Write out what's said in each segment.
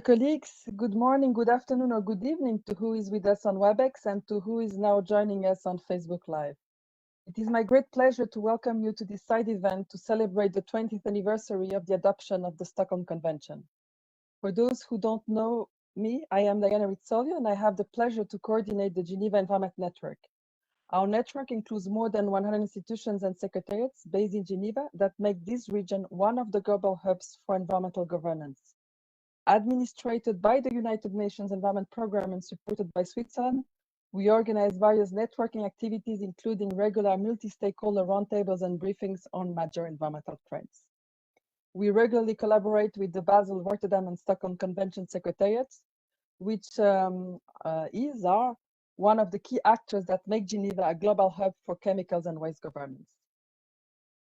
colleagues, good morning, good afternoon, or good evening to who is with us on WebEx and to who is now joining us on Facebook Live. It is my great pleasure to welcome you to this side event to celebrate the 20th anniversary of the adoption of the Stockholm Convention. For those who don't know me, I am Diana Rizzolio and I have the pleasure to coordinate the Geneva Environment Network. Our network includes more than 100 institutions and secretariats based in Geneva that make this region one of the global hubs for environmental governance. Administrated by the United Nations Environment Programme and supported by Switzerland, we organize various networking activities, including regular multi-stakeholder roundtables and briefings on major environmental trends. We regularly collaborate with the Basel, Rotterdam and Stockholm Convention secretariats, which are one of the key actors that make Geneva a global hub for chemicals and waste governance.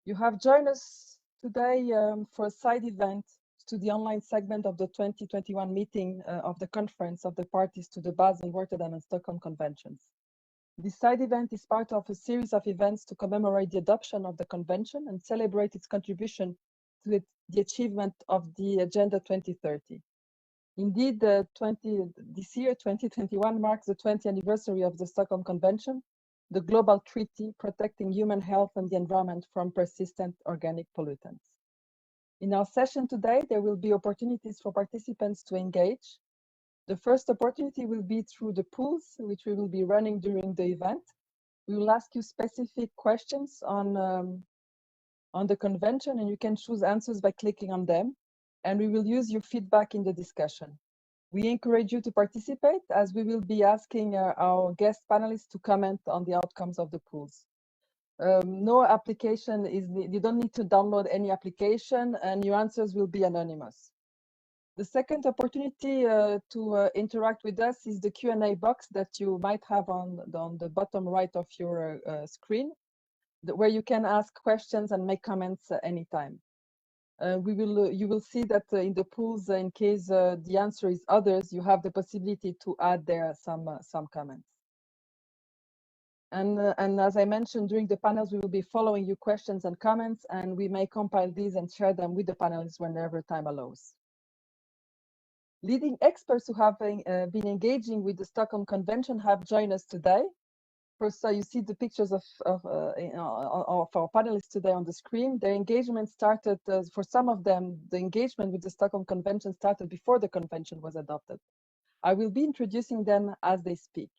You have joined us today for a side event to the online segment of the 2021 meeting of the Conference of the Parties to the Basel, Rotterdam and Stockholm Conventions. This side event is part of a series of events to commemorate the adoption of the Convention and celebrate its contribution to the achievement of the Agenda 2030. Indeed, this year, 2021, marks the 20th anniversary of the Stockholm Convention, the global treaty protecting human health and the environment from persistent organic pollutants. In our session today, there will be opportunities for participants to engage. The first opportunity will be through the polls, which we will be running during the event. We will ask you specific questions on the convention, and you can choose answers by clicking on them. And we will use your feedback in the discussion. We encourage you to participate as we will be asking our guest panelists to comment on the outcomes of the polls. No application is, you don't need to download any application and your answers will be anonymous. The second opportunity to interact with us is the Q&A box that you might have on the bottom right of your screen, where you can ask questions and make comments anytime. You will see that in the polls, in case the answer is others, you have the possibility to add there some comments. And as I mentioned, during the panels, we will be following your questions and comments, and we may compile these and share them with the panelists whenever time allows. Leading experts who have been engaging with the Stockholm Convention have joined us today. First, you see the pictures of our panelists today on the screen. Their engagement started, for some of them, the engagement with the Stockholm Convention started before the convention was adopted. I will be introducing them as they speak.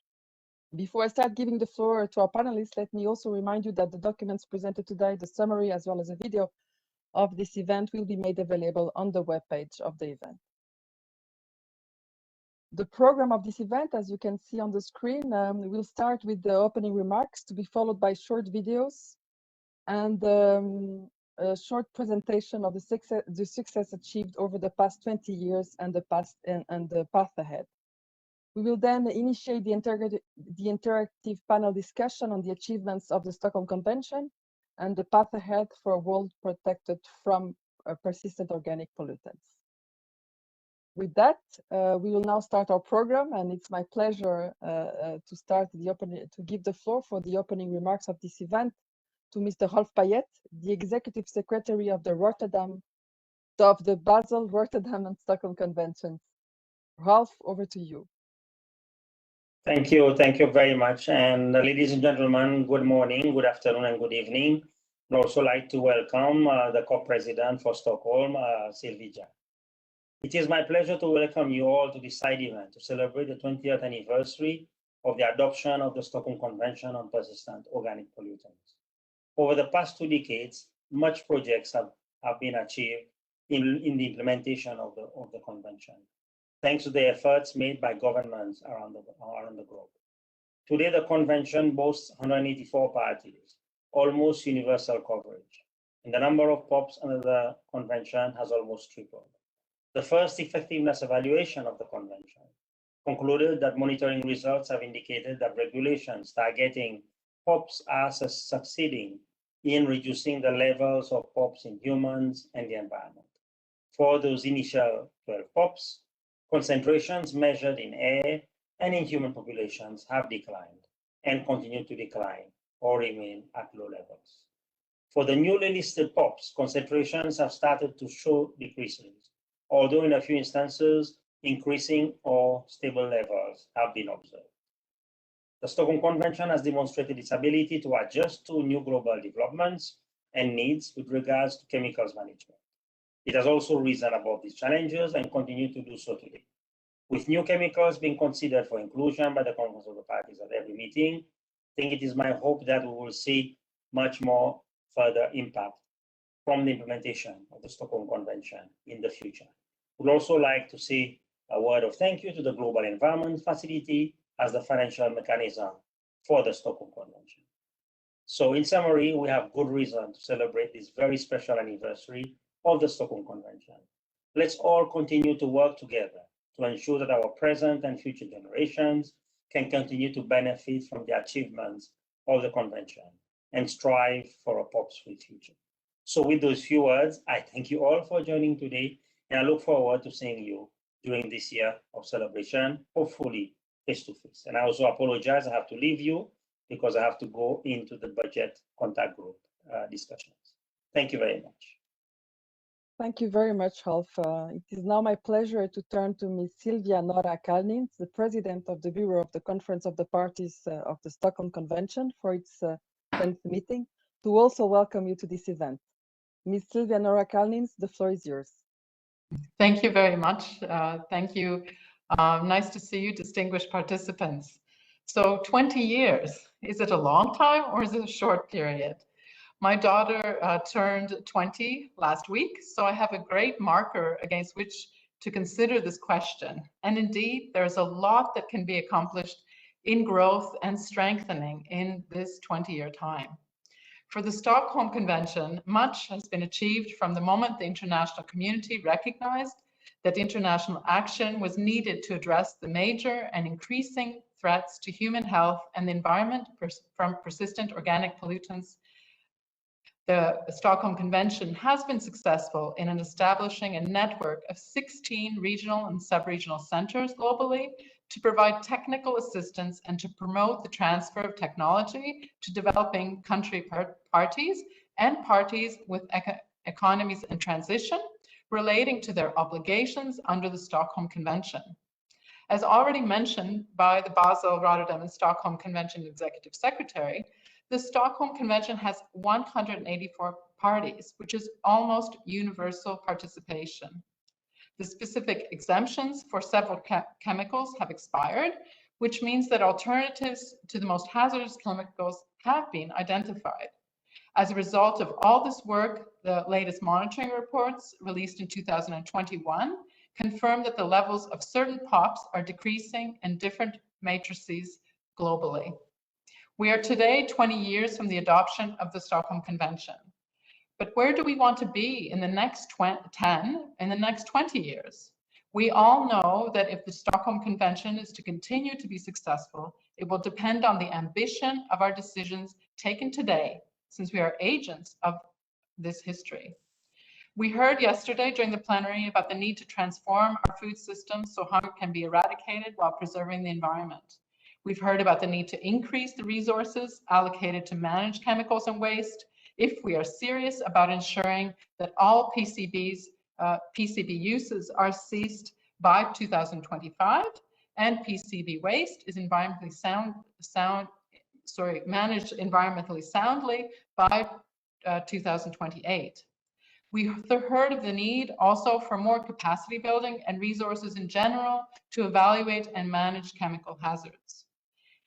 Before I start giving the floor to our panelists, let me also remind you that the documents presented today, the summary, as well as a video of this event will be made available on the webpage of the event. The program of this event, as you can see on the screen, will start with the opening remarks to be followed by short videos and a short presentation of the success achieved over the past 20 years and the path ahead. We will then initiate the interactive panel discussion on the achievements of the Stockholm Convention and the path ahead for a world protected from persistent organic pollutants. With that, we will now start our program, and it's my pleasure to give the floor for the opening remarks of this event to Mr. Rolf Payet, the Executive Secretary of the Basel, Rotterdam and Stockholm Conventions. Rolf, over to you. Thank you very much. And ladies and gentlemen, good morning, good afternoon, and good evening. I'd also like to welcome the co-president for Stockholm, Sylvie Jack. It is my pleasure to welcome you all to this side event to celebrate the 20th anniversary of the adoption of the Stockholm Convention on Persistent Organic Pollutants. Over the past 2 decades, much projects have been achieved in the implementation of the convention, thanks to the efforts made by governments around the globe. Today, the convention boasts 184 parties, almost universal coverage, and the number of POPs under the convention has almost tripled. The first effectiveness evaluation of the convention concluded that monitoring results have indicated that regulations targeting POPs are succeeding in reducing the levels of POPs in humans and the environment. For those initial 12 POPs, concentrations measured in air and in human populations have declined and continue to decline or remain at low levels. For the newly listed POPs, concentrations have started to show decreases, although in a few instances, increasing or stable levels have been observed. The Stockholm Convention has demonstrated its ability to adjust to new global developments and needs with regards to chemicals management. It has also risen above these challenges and continues to do so today. With new chemicals being considered for inclusion by the Conference of the Parties at every meeting, I think it is my hope that we will see much more further impact from the implementation of the Stockholm Convention in the future. We'd also like to say a word of thank you to the Global Environment Facility as the financial mechanism for the Stockholm Convention. So in summary, we have good reason to celebrate this very special anniversary of the Stockholm Convention. Let's all continue to work together to ensure that our present and future generations can continue to benefit from the achievements of the convention and strive for a POPs-free future. So with those few words, I thank you all for joining today, and I look forward to seeing you during this year of celebration, hopefully face-to-face. And I also apologize, I have to leave you because I have to go into the budget contact group discussions. Thank you very much. Thank you very much, Ralph. It is now my pleasure to turn to Ms. Silvia Nora Kalnins, the President of the Bureau of the Conference of the Parties of the Stockholm Convention for its 10th meeting, to also welcome you to this event. Ms. Silvia Nora Kalnins, the floor is yours. Thank you very much. Thank you. Nice to see you, distinguished participants. So 20 years, is it a long time or is it a short period? My daughter turned 20 last week, so I have a great marker against which to consider this question. And indeed, there's a lot that can be accomplished in growth and strengthening in this 20-year time. For the Stockholm Convention, much has been achieved from the moment the international community recognized that international action was needed to address the major and increasing threats to human health and the environment from persistent organic pollutants. The Stockholm Convention has been successful in establishing a network of 16 regional and sub-regional centers globally to provide technical assistance and to promote the transfer of technology to developing country parties and parties with economies in transition relating to their obligations under the Stockholm Convention. As already mentioned by the Basel, Rotterdam and Stockholm Convention Executive Secretary, the Stockholm Convention has 184 parties, which is almost universal participation. The specific exemptions for several chemicals have expired, which means that alternatives to the most hazardous chemicals have been identified. As a result of all this work, the latest monitoring reports released in 2021 confirm that the levels of certain POPs are decreasing in different matrices globally. We are today 20 years from the adoption of the Stockholm Convention. But where do we want to be in the next 10, in the next 20 years? We all know that if the Stockholm Convention is to continue to be successful, it will depend on the ambition of our decisions taken today, since we are agents of this history. We heard yesterday during the plenary about the need to transform our food system so hunger can be eradicated while preserving the environment. We've heard about the need to increase the resources allocated to manage chemicals and waste if we are serious about ensuring that all PCB uses are ceased by 2025 and PCB waste is environmentally managed environmentally soundly by 2028. We heard of the need also for more capacity building and resources in general to evaluate and manage chemical hazards.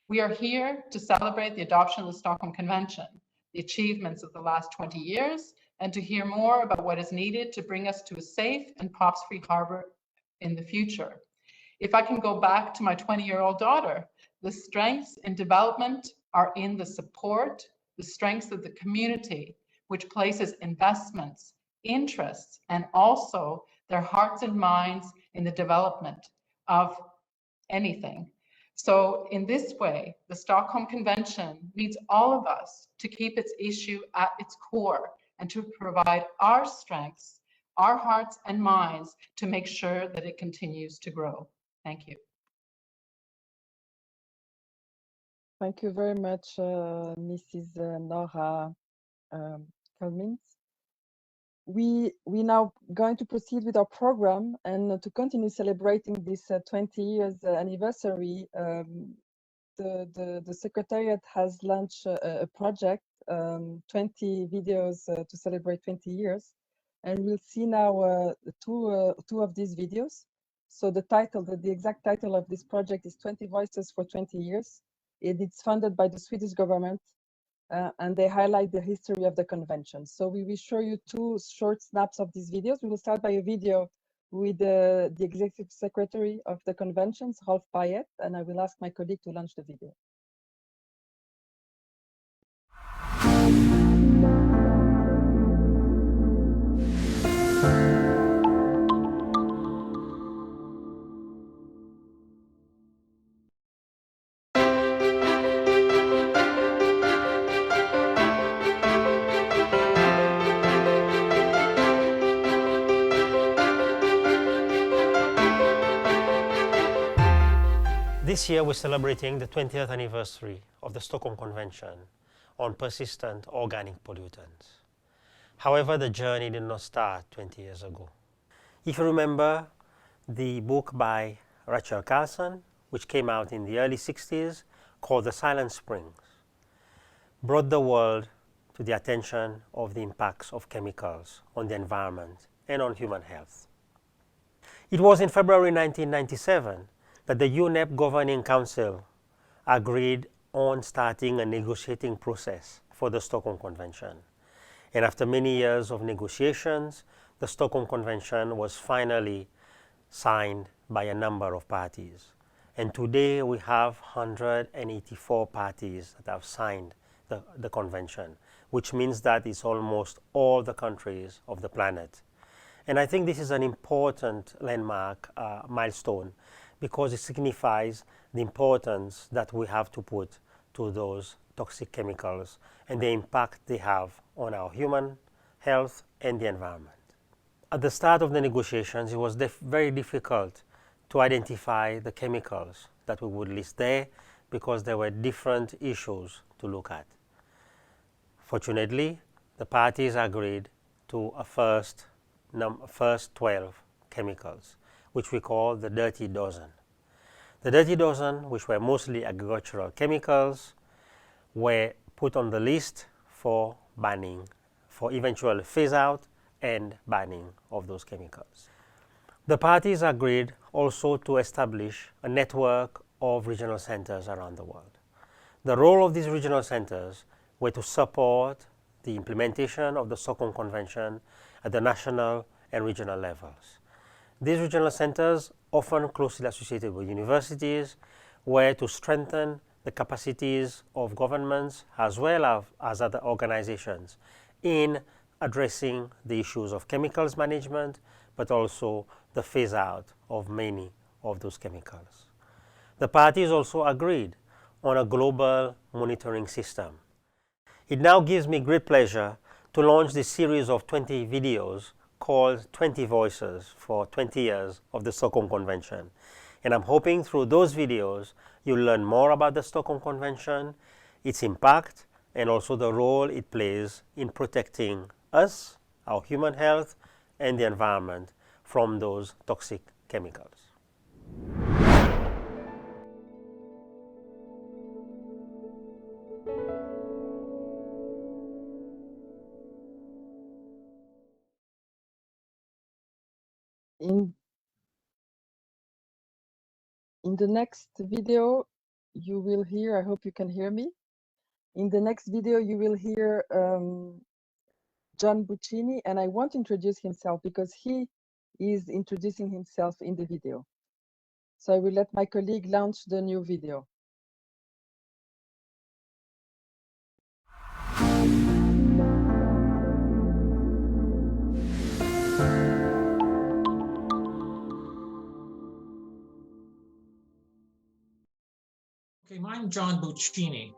We are here to celebrate the adoption of the Stockholm Convention, the achievements of the last 20 years, and to hear more about what is needed to bring us to a safe and POPs-free harbor in the future. If I can go back to my 20-year-old daughter, the strengths in development are in the support, the strengths of the community, which places investments, interests, and also their hearts and minds in the development of anything. So in this way, the Stockholm Convention needs all of us to keep its issue at its core and to provide our strengths, our hearts and minds to make sure that it continues to grow. Thank you. Thank you very much, Mrs. Nora Kalnins. we now going to proceed with our program, and to continue celebrating this 20 years anniversary. The Secretariat has launched a project, 20 videos to celebrate 20 years. And we'll see now two of these videos. So the exact title of this project is 20 Voices for 20 Years. It's funded by the Swedish government, and they highlight the history of the convention. So we will show you two short snaps of these videos. We will start by a video with the Executive Secretary of the conventions, Rolf Payet, and I will ask my colleague to launch the video. This year we're celebrating the 20th anniversary of the Stockholm Convention on persistent organic pollutants. However, the journey did not start 20 years ago. If you remember the book by Rachel Carson, which came out in the early 60s, called The Silent Springs, brought the world to the attention of the impacts of chemicals on the environment and on human health. It was in February 1997 that the UNEP Governing Council agreed on starting a negotiating process for the Stockholm Convention. And after many years of negotiations, the Stockholm Convention was finally signed by a number of parties. And today we have 184 parties that have signed the convention, which means that it's almost all the countries of the planet. And I think this is an important landmark milestone, because it signifies the importance that we have to put to those toxic chemicals and the impact they have on our human health and the environment. At the start of the negotiations, it was very difficult to identify the chemicals that we would list there, because there were different issues to look at. Fortunately, the parties agreed to a first 12 chemicals, which we call the Dirty Dozen. The Dirty Dozen, which were mostly agricultural chemicals, were put on the list for banning, for eventual phase out and banning of those chemicals. The parties agreed also to establish a network of regional centers around the world. The role of these regional centers were to support the implementation of the Stockholm Convention at the national and regional levels. These regional centers, often closely associated with universities, were to strengthen the capacities of governments as well as other organizations in addressing the issues of chemicals management, but also the phase out of many of those chemicals. The parties also agreed on a global monitoring system. It now gives me great pleasure to launch this series of 20 videos called 20 Voices for 20 years of the Stockholm Convention. And I'm hoping through those videos you'll learn more about the Stockholm Convention, its impact, and also the role it plays in protecting us, our human health, and the environment from those toxic chemicals. In the next video, you will hear, I hope you can hear me. In the next video, you will hear John Buccini, and I won't introduce himself because he is introducing himself in the video. So I will let my colleague launch the new video. Okay, I'm John Buccini.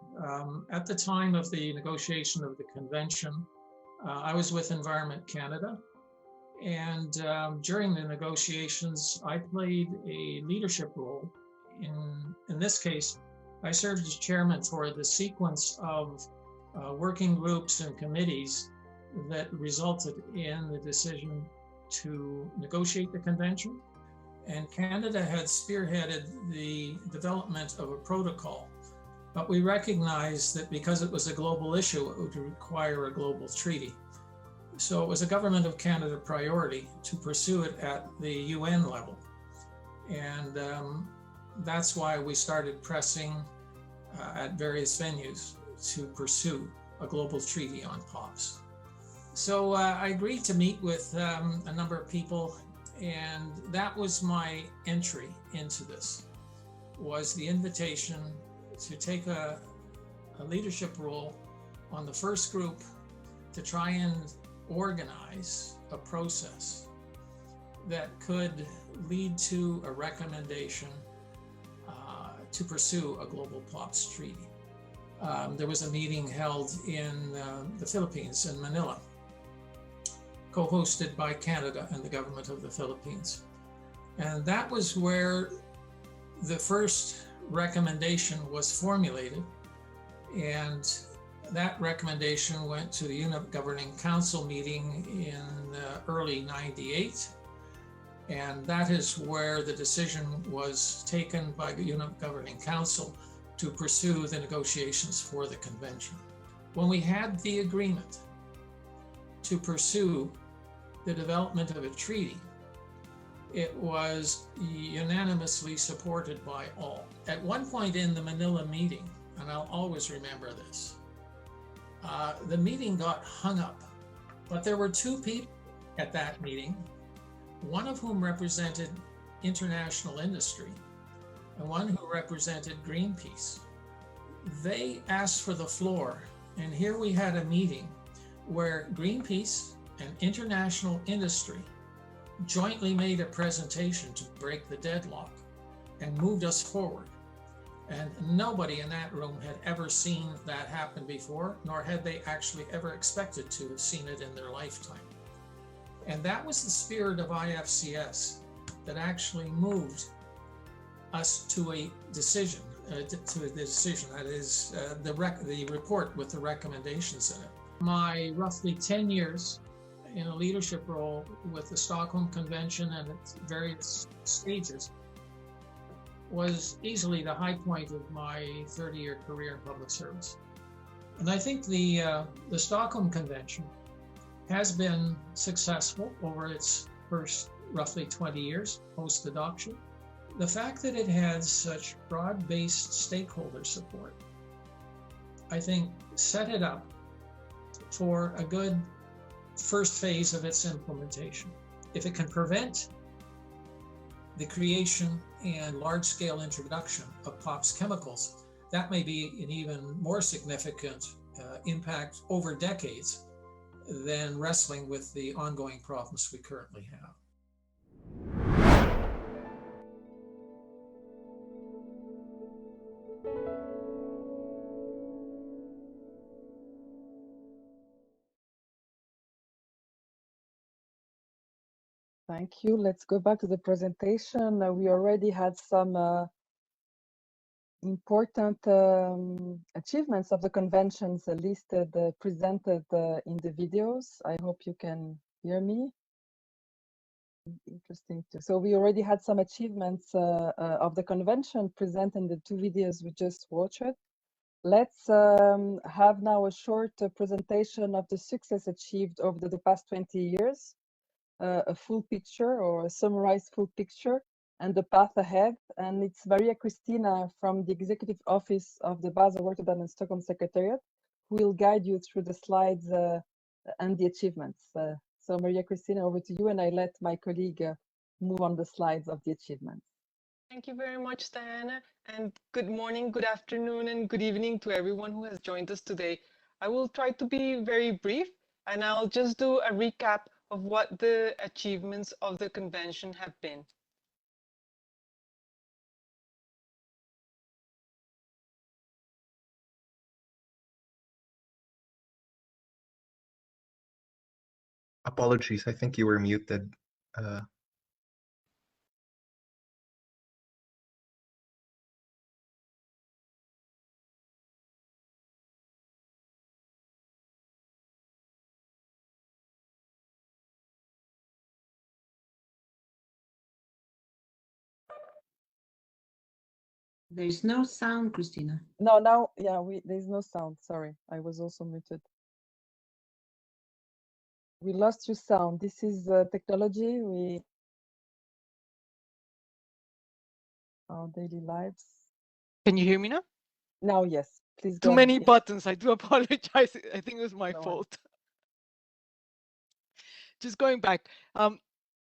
At the time of the negotiation of the convention, I was with Environment Canada, and during the negotiations, I played a leadership role. In this case, I served as chairman for the sequence of working groups and committees that resulted in the decision to negotiate the convention. And Canada had spearheaded the development of a protocol, but we recognized that because it was a global issue, it would require a global treaty. So it was a Government of Canada priority to pursue it at the UN level. And that's why we started pressing at various venues to pursue a global treaty on POPs. So I agreed to meet with a number of people, and that was my entry into this, was the invitation to take a leadership role on the first group to try and organize a process that could lead to a recommendation to pursue a global POPs treaty. There was a meeting held in the Philippines, in Manila, co-hosted by Canada and the government of the Philippines. And that was where the first recommendation was formulated. And that recommendation went to the UNEP Governing Council meeting in early '98. And that is where the decision was taken by the UNEP Governing Council to pursue the negotiations for the convention. When we had the agreement to pursue the development of a treaty, it was unanimously supported by all. At one point in the Manila meeting, and I'll always remember this, the meeting got hung up, but there were two people at that meeting, one of whom represented international industry and one who represented Greenpeace. They asked for the floor, and here we had a meeting where Greenpeace and international industry jointly made a presentation to break the deadlock and moved us forward. And nobody in that room had ever seen that happen before, nor had they actually ever expected to have seen it in their lifetime. And that was the spirit of IFCS that actually moved us to a decision, that is the report with the recommendations in it. My roughly 10 years in a leadership role with the Stockholm Convention and its various stages was easily the high point of my 30-year career in public service. And I think the Stockholm Convention has been successful over its first roughly 20 years post-adoption. The fact that it had such broad-based stakeholder support, I think, set it up for a good first phase of its implementation. If it can prevent the creation and large-scale introduction of POPs chemicals, that may be an even more significant impact over decades than wrestling with the ongoing problems we currently have. Thank you. Let's go back to the presentation. We already had some important achievements of the conventions listed, presented in the videos. I hope you can hear me. Interesting too. So we already had some achievements of the convention presented in the two videos we just watched. Let's have now a short presentation of the success achieved over the past 20 years. A full picture or a summarized full picture and the path ahead. And it's Maria Cristina from the Executive Office of the Basel, Rotterdam and Stockholm Secretariat who will guide you through the slides and the achievements. So Maria Cristina, over to you, and I let my colleague move on the slides of the achievements. Thank you very much, Diana, and good morning, good afternoon, and good evening to everyone who has joined us today. I will try to be very brief, and I'll just do a recap of what the achievements of the convention have been. Apologies, I think you were muted. There is no sound, Christina. No, now, yeah, there's no sound. Sorry, I was also muted. We lost your sound. This is technology. Our daily lives. Can you hear me now? Now, yes, please Too go ahead. many buttons. I do apologize. I think it was my No worries. fault. Just going back,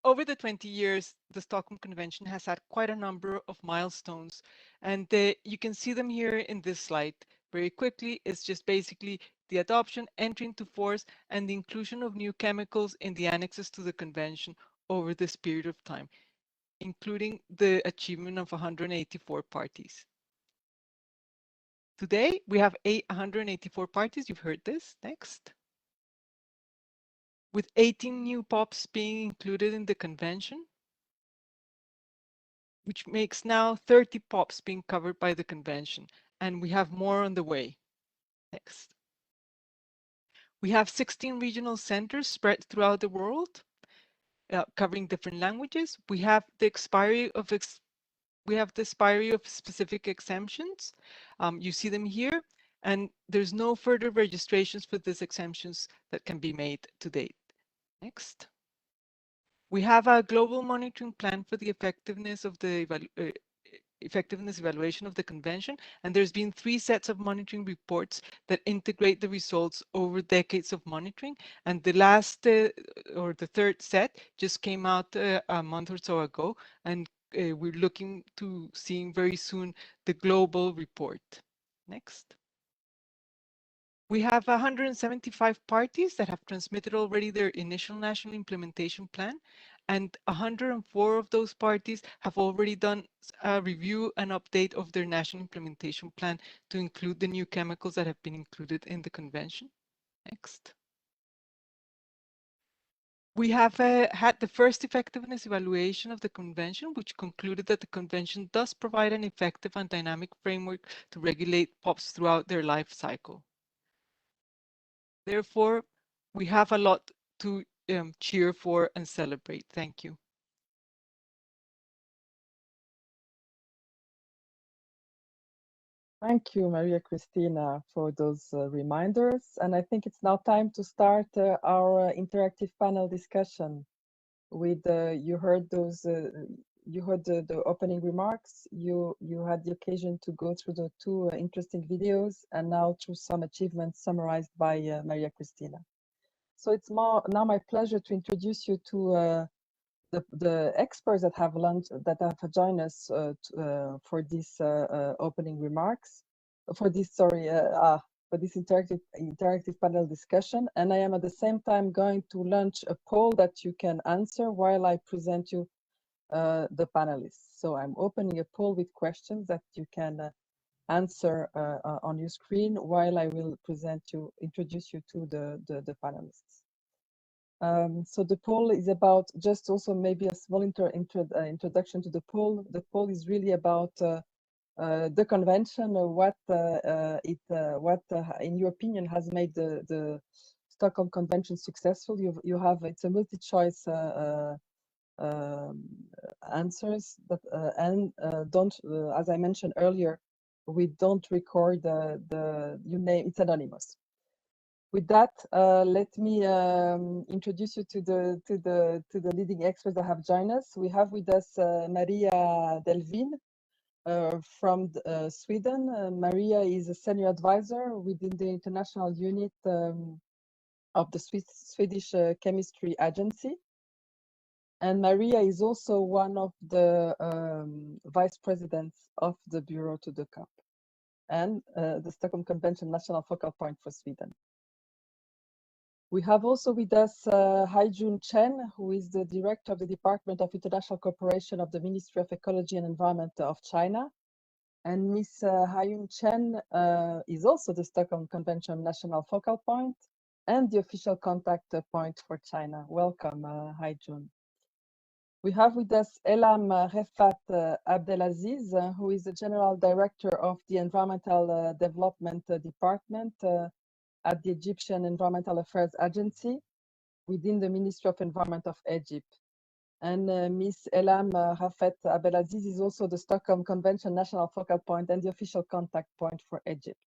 over the 20 years, the Stockholm Convention has had quite a number of milestones, and you can see them here in this slide. Very quickly, it's just basically the adoption, entry into force, and the inclusion of new chemicals in the annexes to the convention over this period of time, including the achievement of 184 parties. Today, we have 184 parties. You've heard this. Next. With 18 new POPs being included in the convention, which makes now 30 POPs being covered by the convention, and we have more on the way. Next. We have 16 regional centers spread throughout the world, covering different languages. We have the expiry of specific exemptions. You see them here, and there's no further registrations for these exemptions that can be made to date. Next. We have a global monitoring plan for the effectiveness of the evaluation of the convention, and there's been 3 sets of monitoring reports that integrate the results over decades of monitoring, and the last or the third set just came out a month or so ago, and we're looking to seeing very soon the global report. Next. We have 175 parties that have transmitted already their initial national implementation plan, and 104 of those parties have already done a review and update of their national implementation plan to include the new chemicals that have been included in the convention. Next. We have had the first effectiveness evaluation of the convention, which concluded that the convention does provide an effective and dynamic framework to regulate POPs throughout their life cycle. Therefore, we have a lot to cheer for and celebrate. Thank you. Thank you, Maria Cristina, for those reminders. And I think it's now time to start our interactive panel discussion. With you heard those, you heard the opening remarks. You had the occasion to go through the 2 interesting videos, and now through some achievements summarized by Maria Cristina. So it's now my pleasure to introduce you to the experts that have joined us for this opening remarks, for this interactive panel discussion. And I am at the same time going to launch a poll that you can answer while I present you the panelists. So I'm opening a poll with questions that you can answer on your screen while I will introduce you to the panelists. So the poll is about, just also maybe a small introduction to the poll. The poll is really about the convention, what in your opinion has made the Stockholm Convention successful. You have, it's a multi-choice answers that and don't, as I mentioned earlier, we don't record you name, it's anonymous. With that, let me introduce you to the leading experts that have joined us. We have with us Maria Delvin from Sweden. Maria is a senior advisor within the international unit of the Swedish Chemistry Agency. And Maria is also one of the vice presidents of the Bureau to the COP and the Stockholm Convention National Focal Point for Sweden. We have also with us Haijun Chen, who is the director of the Department of International Cooperation of the Ministry of Ecology and Environment of China. And Ms. Haijun Chen is also the Stockholm Convention National Focal Point and the official contact point for China. Welcome, Haijun. We have with us Elam Refat Abdelaziz, who is the General Director of the Environmental Development Department at the Egyptian Environmental Affairs Agency within the Ministry of Environment of Egypt. And Ms. Elam Rafet Abdelaziz is also the Stockholm Convention national focal point and the official contact point for Egypt.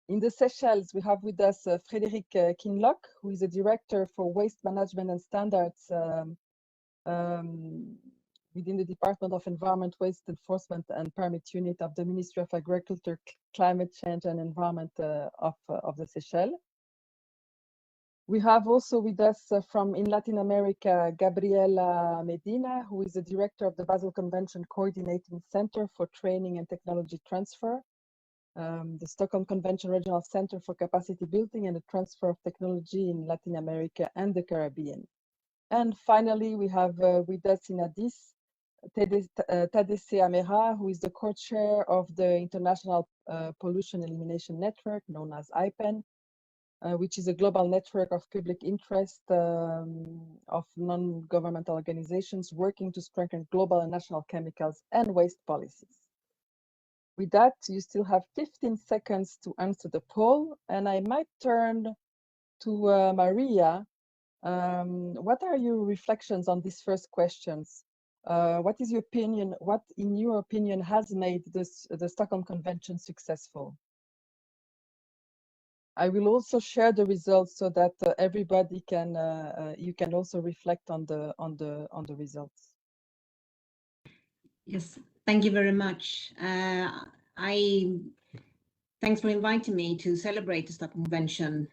In the Seychelles, we have with us Frédéric Kinlock, who is the Director for Waste Management and Standards within the Department of Environment, Waste Enforcement and Permit Unit of the Ministry of Agriculture, Climate Change and Environment of the Seychelles. We have also with us from in Latin America, Gabriela Medina, who is the Director of the Basel Convention Coordinating Center for Training and Technology Transfer, the Stockholm Convention Regional Center for Capacity Building and the Transfer of Technology in Latin America and the Caribbean. And finally, we have with us in Addis, Tadesse Amera, who is the co-chair of the International Pollution Elimination Network, known as IPEN, which is a global network of public interest of non-governmental organizations working to strengthen global and national chemicals and waste policies. With that, you still have 15 seconds to answer the poll, and I might turn to Maria. What are your reflections on these first questions? What is your opinion? What, in your opinion, has made the Stockholm Convention successful? I will also share the results so that everybody can. You can also reflect on the results. Yes, thank you very much. Thanks for inviting me to celebrate the Stockholm Convention.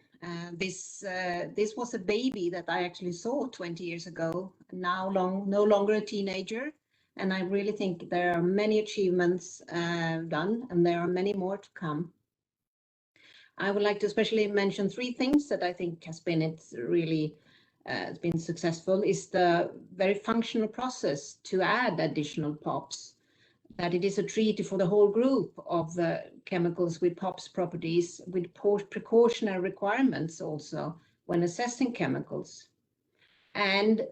This was a baby that I actually saw 20 years ago, now no longer a teenager. And I really think there are many achievements done, and there are many more to come. I would like to especially mention three things that I think has been been successful. Is the very functional process to add additional POPs, that it is a treaty for the whole group of chemicals with POPs properties, with precautionary requirements also when assessing chemicals, and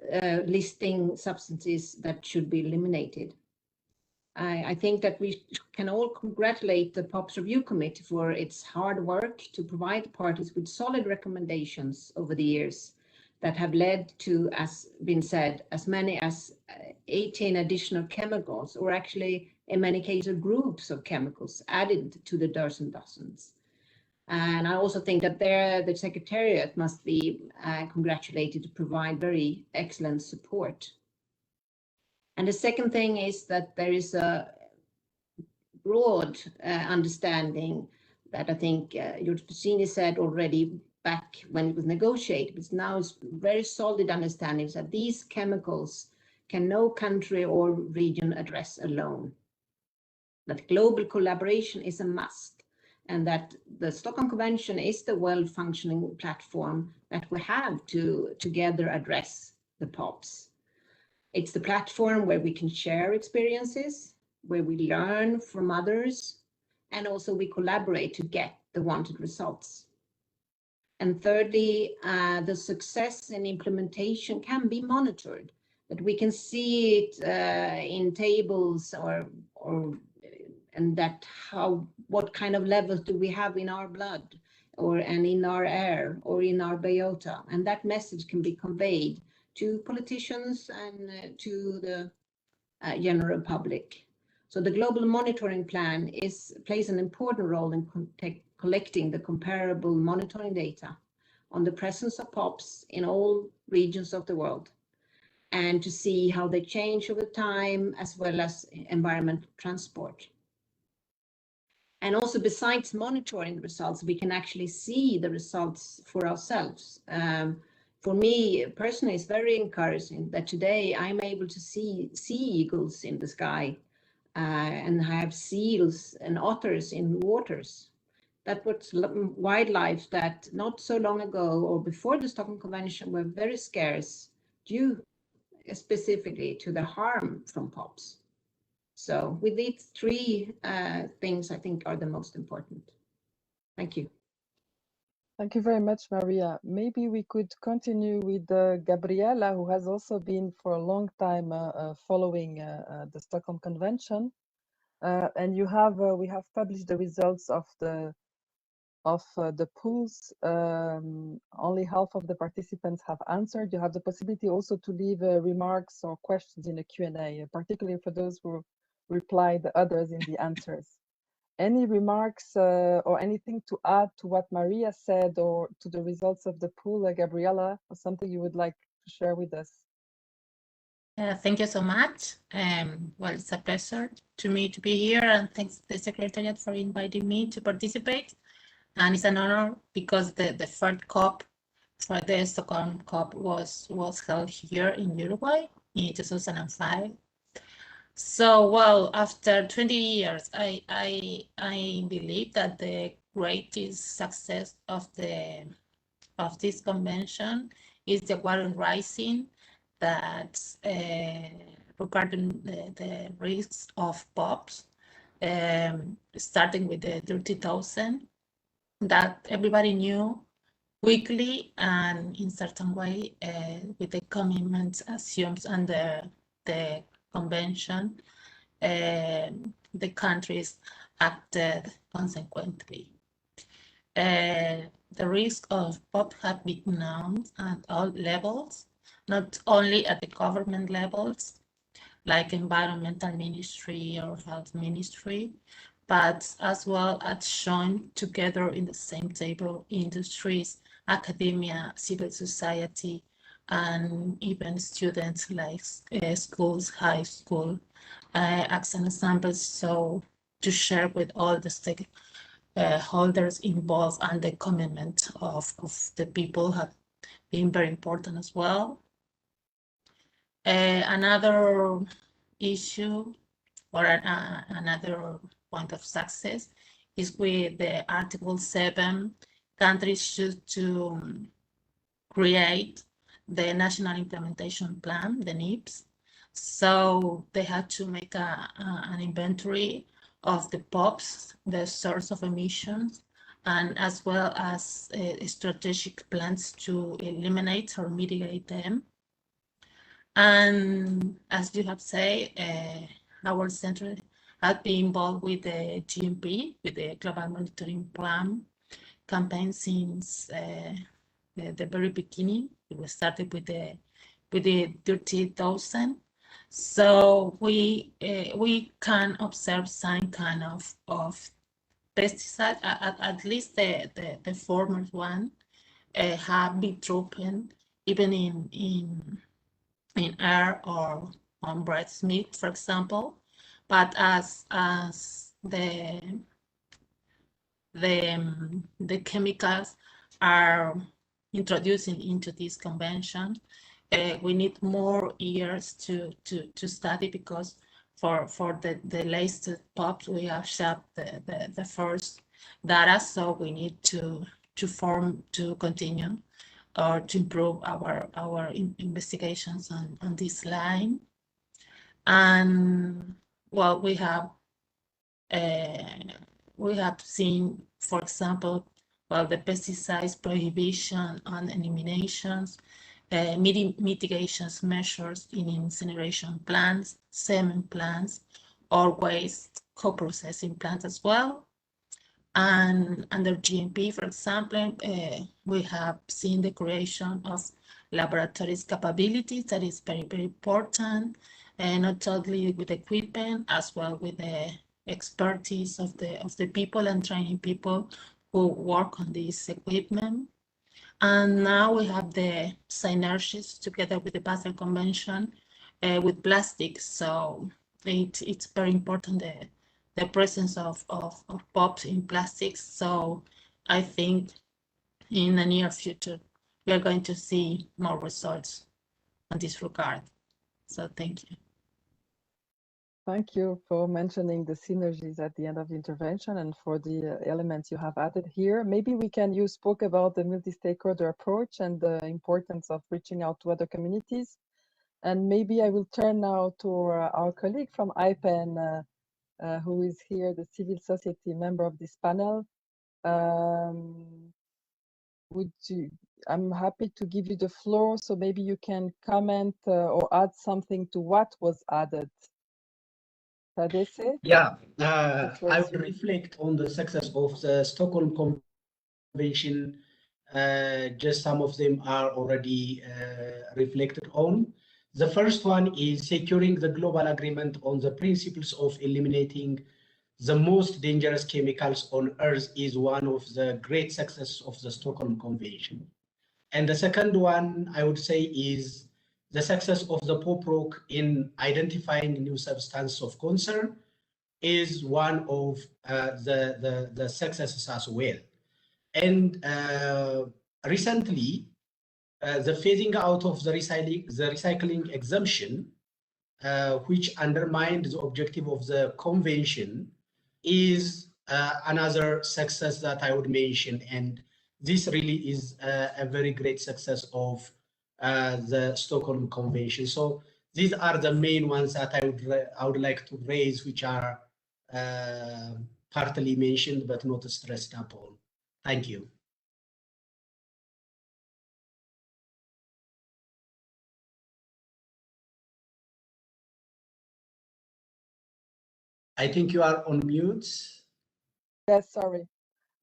listing substances that should be eliminated. I think that we can all congratulate the POPs Review Committee for its hard work to provide parties with solid recommendations over the years that have led to, as been said, as many as 18 additional chemicals, or actually in many cases groups of chemicals added to the dozens. And I also think that the Secretariat must be congratulated to provide very excellent support. And the second thing is that there is a broad understanding that I think Buccini said already back when it was negotiated, but now it's very solid understanding that these chemicals can no country or region address alone. That global collaboration is a must, and that the Stockholm Convention is the well-functioning platform that we have to together address the POPs. It's the platform where we can share experiences, where we learn from others, and also we collaborate to get the wanted results. And thirdly, the success in implementation can be monitored, that we can see it in tables and that what kind of levels do we have in our blood and in our air or in our biota, and that message can be conveyed to politicians and to the general public. So the global monitoring plan plays an important role in collecting the comparable monitoring data on the presence of POPs in all regions of the world, and to see how they change over time, as well as environmental transport. And also, besides monitoring the results, we can actually see the results for ourselves. For me personally, it's very encouraging that today I'm able to see sea eagles in the sky and have seals and otters in waters. That was wildlife that not so long ago or before the Stockholm Convention were very scarce due specifically to the harm from POPs. So with these three things, I think are the most important. Thank you. Thank you very much, Maria. Maybe we could continue with Gabriela, who has also been for a long time following the Stockholm Convention. And we have published the results of the of the pools. Only half of the participants have answered. You have the possibility also to leave remarks or questions in the Q&A, particularly for those who replied the others in the answers. Any remarks or anything to add to what Maria said or to the results of the pool, Gabriela, or something you would like to share with us? Thank you so much. Well, it's a pleasure to me to be here, and thanks to the Secretariat for inviting me to participate. And it's an honor because the third COP for the Stockholm COP was held here in Uruguay in 2005. So, well, after 20 years, I believe that the greatest success of this convention is the water rising that regarding the risks of POPs, starting with the 30,000 that everybody knew quickly and in certain way with the commitments assumed under the convention, the countries acted consequently. The risk of POP have been known at all levels, not only at the government levels, like environmental ministry or health ministry, but as well as shown together in the same table industries, academia, civil society, and even students like schools, high school, as an example, so to share with all the stakeholders involved, and the commitment of the people have been very important as well. Another issue or another point of success is with the Article 7, countries should to create the National Implementation Plan, the NIPS. So they had to make an inventory of the POPs, the source of emissions, and as well as strategic plans to eliminate or mitigate them. And as you have said, our center has been involved with the GMP, with the Global Monitoring Plan campaign since the very beginning. We started with the 30,000. So we can observe some kind of pesticide, at least the former one, have been dropping even in air or on breast meat, for example. But as the chemicals are introducing into this convention, we need more years to study, because for the latest POPs we have shared the first data, so we need to continue or to improve our investigations on this line. And well, we have seen, for example, well, the pesticides prohibition on eliminations, mitigations measures in incineration plants, cement plants, or waste co-processing plants as well. And under GMP, for example, we have seen the creation of laboratories capabilities that is very, very important, and not only with equipment, as well with the expertise of the people and training people who work on this equipment. And now we have the synergies together with the Basel Convention with plastics. So it's very important, the presence of POPs in plastics. So I think in the near future, we are going to see more results on this regard. So thank you. Thank you for mentioning the synergies at the end of the intervention and for the elements you have added here. Maybe you spoke about the multi-stakeholder approach and the importance of reaching out to other communities. And maybe I will turn now to our colleague from IPEN, who is here, the civil society member of this panel. I'm happy to give you the floor, so maybe you can comment or add something to what was added. Yeah, I will reflect on the success of the Stockholm Convention Convention. Just some of them are already reflected on. The first one is securing the global agreement on the principles of eliminating the most dangerous chemicals on Earth is one of the great successes of the Stockholm Convention. And the second one, I would say, is the success of the POPROC in identifying new substances of concern is one of the successes as well. And recently, the phasing out of the recycling exemption, which undermined the objective of the convention, is another success that I would mention. And this really is a very great success of the Stockholm Convention. So these are the main ones that I would like to raise, which are partly mentioned but not stressed upon. Thank you. I think you are on mute. Yes, sorry.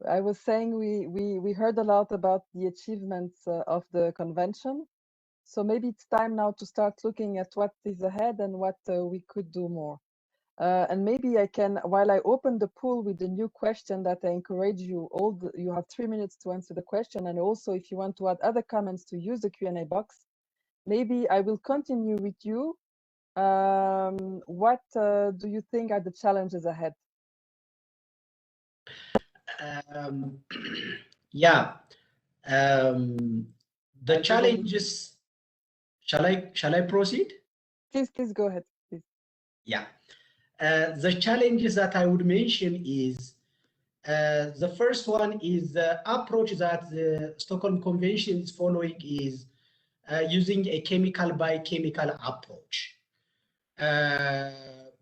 I was saying we heard a lot about the achievements of the convention. So maybe it's time now to start looking at what is ahead and what we could do more. And maybe I can, while I open the pool with the new question that I encourage you all, you have 3 minutes to answer the question. And also if you want to add other comments, to use the Q&A box. Maybe I will continue with you. What do you think are the challenges ahead? Yeah, the challenges. Shall I proceed? Please go ahead. Please. Yeah, the challenges that I would mention is the first one is the approach that the Stockholm Convention is following is using a chemical by chemical approach.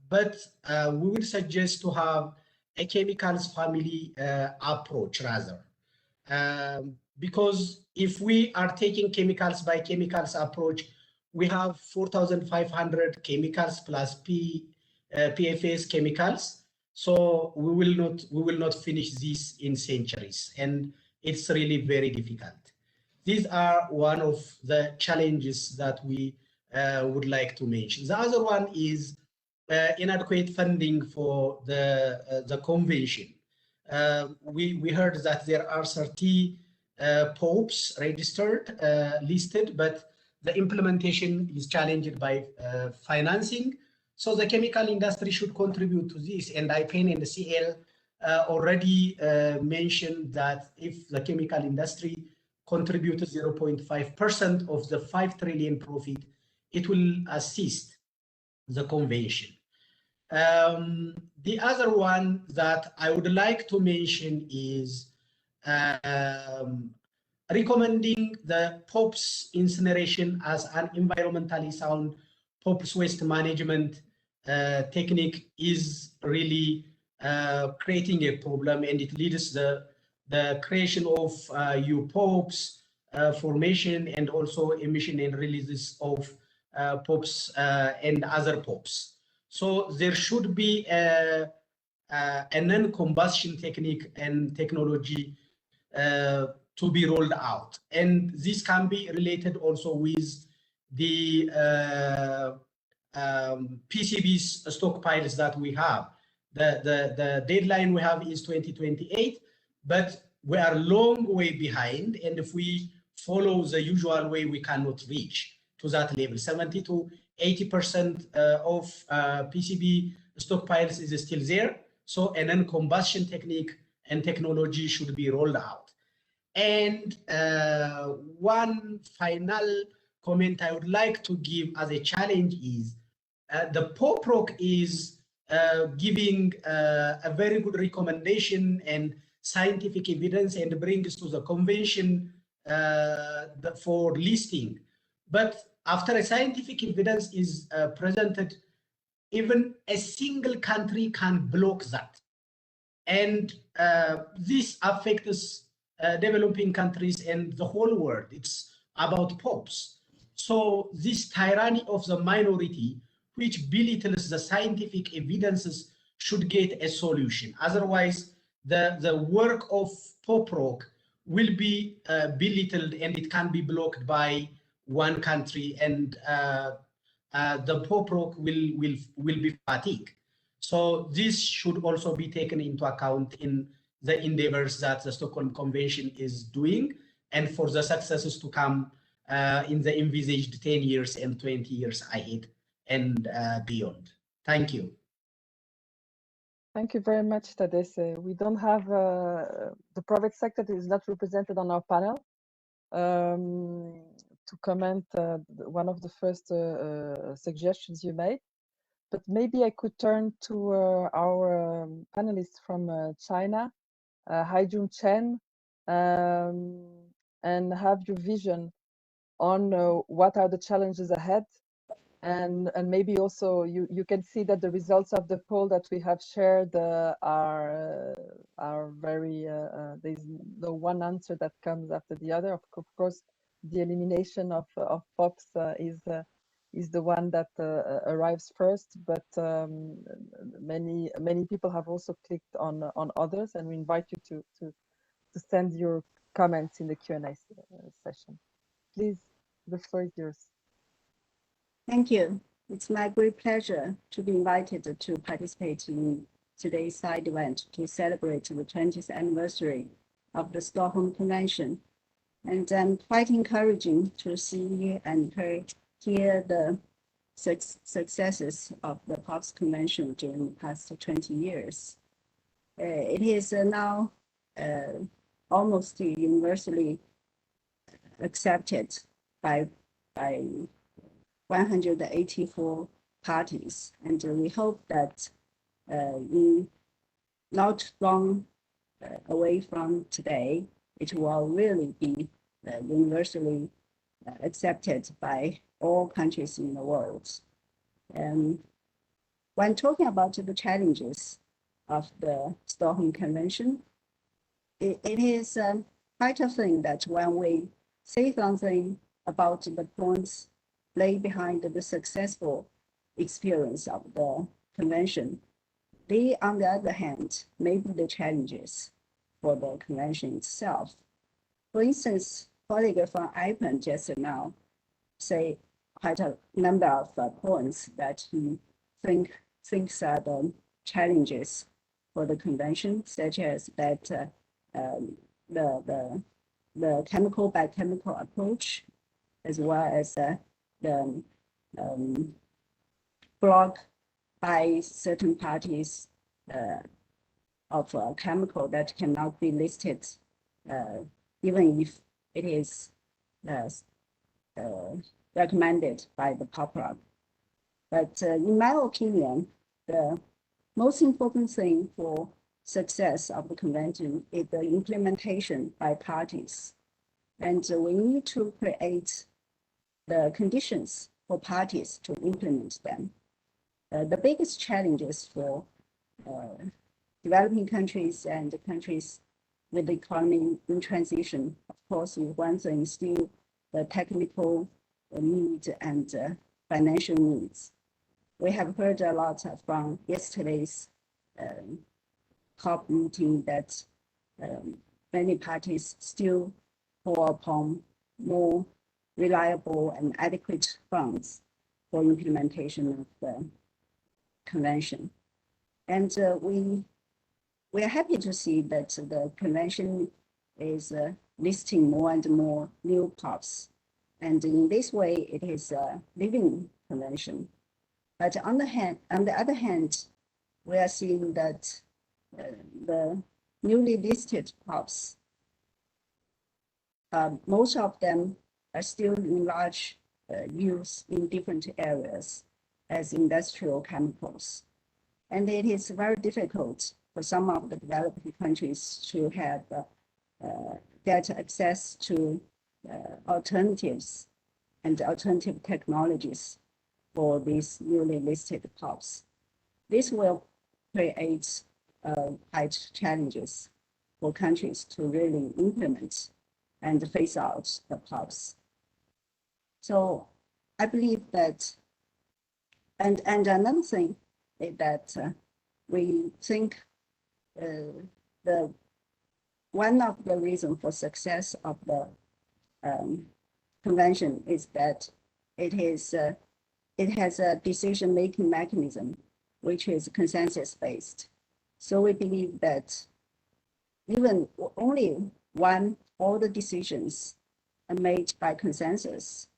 But we would suggest to have a chemicals family approach rather. Because if we are taking chemicals by chemicals approach, we have 4,500 chemicals plus PFAS chemicals. So we will not finish this in centuries, and it's really very difficult. These are one of the challenges that we would like to mention. The other one is inadequate funding for the convention. We heard that there are 30 POPs registered, listed, but the implementation is challenged by financing. So the chemical industry should contribute to this. And IPEN and the CL already mentioned that if the chemical industry contributes 0.5% of the 5 trillion profit, it will assist the convention. The other one that I would like to mention is recommending the POPs incineration as an environmentally sound POPs waste management technique is really creating a problem, and it leads the creation of new POPs formation and also emission and releases of POPs and other POPs. So there should be a non-combustion technique and technology to be rolled out. And this can be related also with the PCB stockpiles that we have. The deadline we have is 2028, but we are a long way behind. And if we follow the usual way, we cannot reach to that level. 70 to 80% of PCB stockpiles is still there. So a non-combustion technique and technology should be rolled out. And one final comment I would like to give as a challenge is the POPROC is giving a very good recommendation and scientific evidence and brings to the convention for listing. But after a scientific evidence is presented, even a single country can block that. And this affects developing countries and the whole world. It's about POPs. So this tyranny of the minority, which belittles the scientific evidences, should get a solution. Otherwise, the work of POPROC will be belittled and it can be blocked by one country, and the POPROC will be fatigued. So this should also be taken into account in the endeavors that the Stockholm Convention is doing, and for the successes to come in the envisaged 10 years and 20 years ahead and beyond. Thank you. Thank you very much, Tadesse. We don't have the private sector is not represented on our panel to comment one of the first suggestions you made, but maybe I could turn to our panelists from China, Haijun Chen, and have your vision on what are the challenges ahead. And maybe also you can see that the results of the poll that we have shared are very there's no one answer that comes after the other. Of course, the elimination of POPs is the one that arrives first, but many people have also clicked on others, and we invite you to send your comments in the Q&A session. Please, the floor is yours. Thank you. It's my great pleasure to be invited to participate in today's side event to celebrate the 20th anniversary of the Stockholm Convention. And quite encouraging to see and hear the successes of the POPs Convention during the past 20 years. It is now almost universally accepted by 184 parties, and we hope that in not long away from today, it will really be universally accepted by all countries in the world. When talking about the challenges of the Stockholm Convention, it is quite a thing that when we say something about the points lay behind the successful experience of the convention, they, on the other hand, may be the challenges for the convention itself. For instance, colleague from IPAN just now say quite a number of points that he thinks are the challenges for the convention, such as that the chemical by chemical approach, as well as the block by certain parties of a chemical that cannot be listed, even if it is recommended by the POPROC. But in my opinion, the most important thing for success of the convention is the implementation by parties. And we need to create the conditions for parties to implement them. The biggest challenges for developing countries and countries with the economy in transition, of course, is one thing still the technical need and financial needs. We have heard a lot from yesterday's COP meeting that many parties still call upon more reliable and adequate funds for implementation of the convention. And we are happy to see that the convention is listing more and more new POPs. And in this way, it is a living convention. But on the other hand, we are seeing that the newly listed POPs, most of them are still in large use in different areas as industrial chemicals. And it is very difficult for some of the developing countries to have get access to alternatives and alternative technologies for these newly listed POPs. This will create quite challenges for countries to really implement and phase out the POPs. So I believe that, and another thing is that we think the one of the reasons for success of the convention is that it has a decision-making mechanism which is consensus-based. So we believe that even only one all the decisions are made by consensus,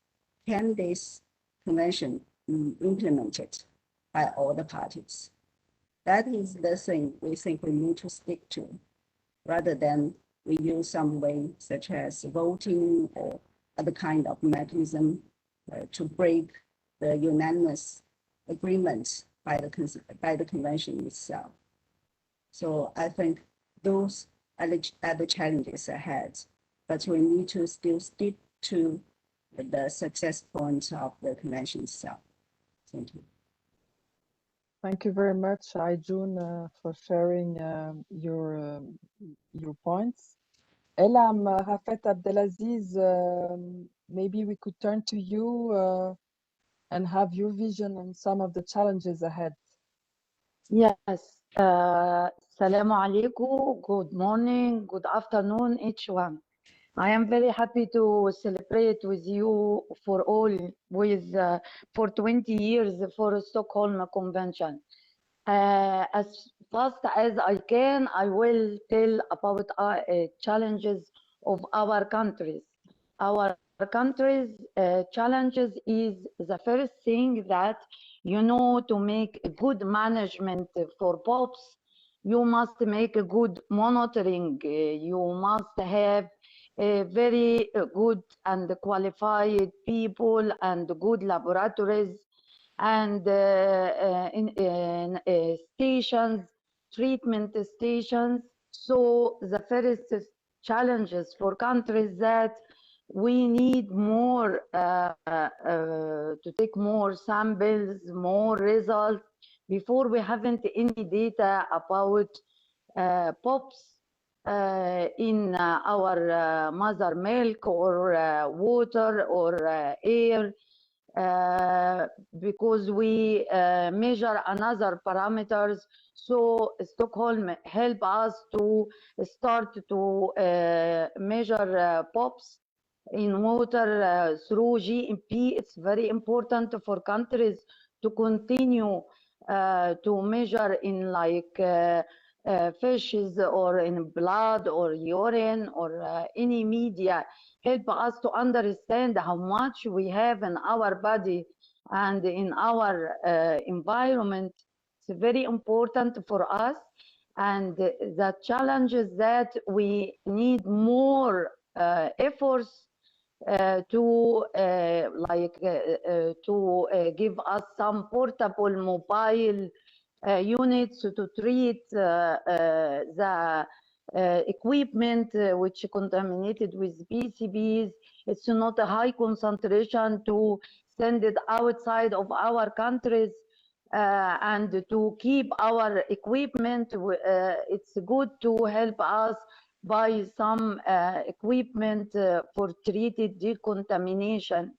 can this convention be implemented by all the parties? That is the thing we think we need to stick to, rather than we use some way such as voting or other kind of mechanism to break the unanimous agreement by the convention itself. So I think those are the challenges ahead, but we need to still stick to the success points of the convention itself. Thank you. Thank you very much, Aijun, for sharing your points. Elam, Rafet Abdelaziz, maybe we could turn to you and have your vision on some of the challenges ahead. Yes. Assalamu alaikum. Good morning, good afternoon, each one. I am very happy to celebrate with you for 20 years for Stockholm Convention. As fast as I can, I will tell about challenges of our countries. Our countries' challenges is the first thing that, to make good management for POPs, you must make a good monitoring. You must have very good and qualified people and good laboratories and stations, treatment stations. So the first challenges for countries that we need more to take more samples, more results before we haven't any data about POPs in our mother milk or water or air, because we measure another parameters. So Stockholm help us to start to measure POPs in water through GMP. It's very important for countries to continue to measure in like fishes or in blood or urine or any media, help us to understand how much we have in our body and in our environment. It's very important for us, and the challenge is that we need more efforts to give us some portable mobile units to treat the equipment which contaminated with PCBs. It's not a high concentration to send it outside of our countries and to keep our equipment. It's good to help us buy some equipment for treated decontamination,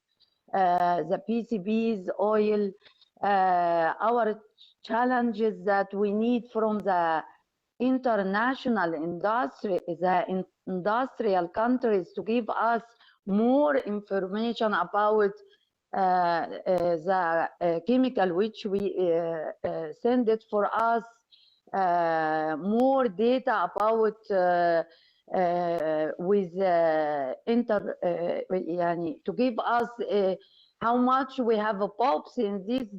the PCBs, oil. Our challenges that we need from the international industry, the industrial countries, to give us more information about the chemical which we send it for us, more data about to give us how much we have POPs in these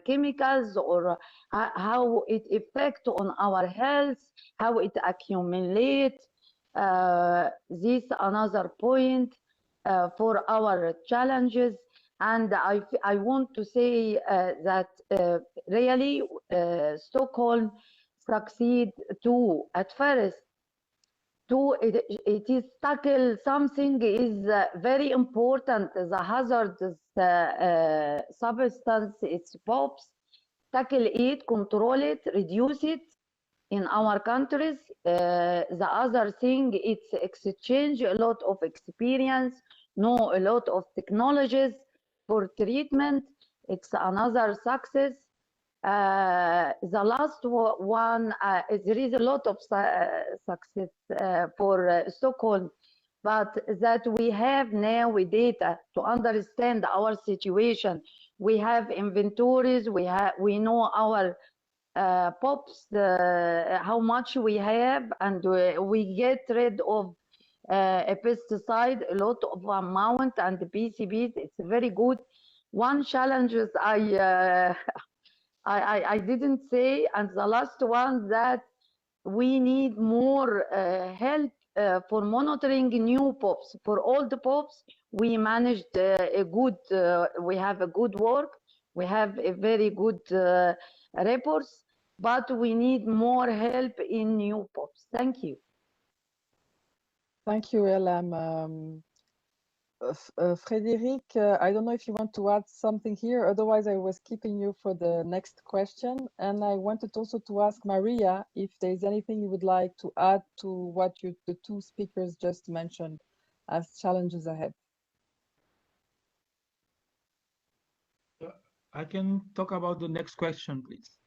chemicals, or how it affects on our health, how it accumulates. This another point for our challenges. And I want to say that really Stockholm succeed to, at first, it is tackle something is very important, the hazardous substance, it's POPs, tackle it, control it, reduce it in our countries. The other thing, it's exchange a lot of experience, know a lot of technologies for treatment. It's another success. The last one, there is a lot of success for Stockholm, but that we have now with data to understand our situation. We have inventories, we know our POPs, how much we have, and we get rid of a pesticide, a lot of amount, and the PCBs. It's very good. One challenge is I didn't say, and the last one, that we need more help for monitoring new POPs. For all the POPs, we managed a good, we have a good work, we have a very good reports, but we need more help in new POPs. Thank you. Thank you, Elam. Frédéric, I don't know if you want to add something here. Otherwise, I was keeping you for the next question. And I wanted also to ask Maria if there's anything you would like to add to what the two speakers just mentioned as challenges ahead. I can talk about the next question, please.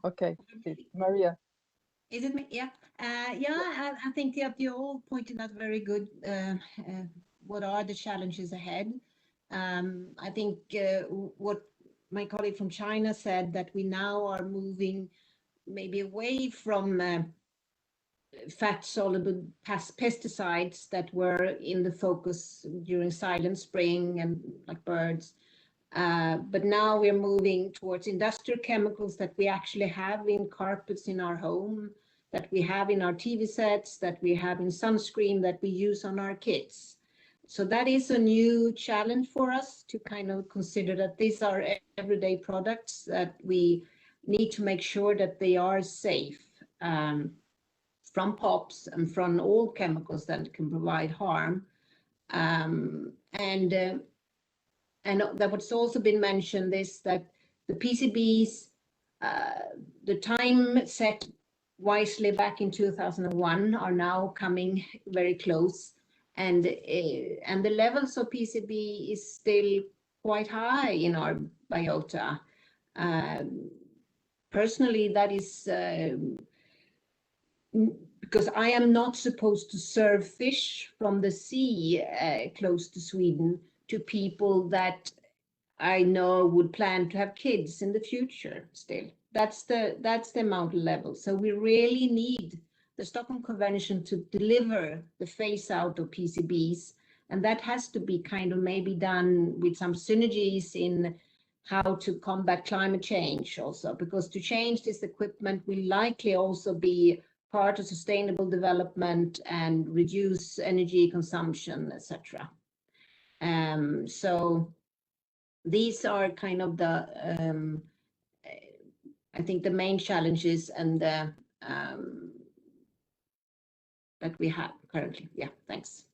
Okay, please. Maria. Is it me? Yeah. I think that you all pointed out very good what are the challenges ahead. I think what my colleague from China said, that we now are moving maybe away from fat-soluble pesticides that were in the focus during Silent Spring and like birds. But now we're moving towards industrial chemicals that we actually have in carpets in our home, that we have in our TV sets, that we have in sunscreen, that we use on our kids. So that is a new challenge for us to kind of consider that these are everyday products that we need to make sure that they are safe from POPs and from all chemicals that can provide harm. And that what's also been mentioned is that the PCBs, the time set wisely back in 2001 are now coming very close. And the levels of PCB is still quite high in our biota. Personally, that is because I am not supposed to serve fish from the sea close to Sweden to people that I know would plan to have kids in the future still. That's the amount level. So we really need the Stockholm Convention to deliver the phase out of PCBs. And that has to be kind of maybe done with some synergies in how to combat climate change also, because to change this equipment will likely also be part of sustainable development and reduce energy consumption, etc. So these are kind of the, I think the main challenges and that we have currently. Yeah, thanks.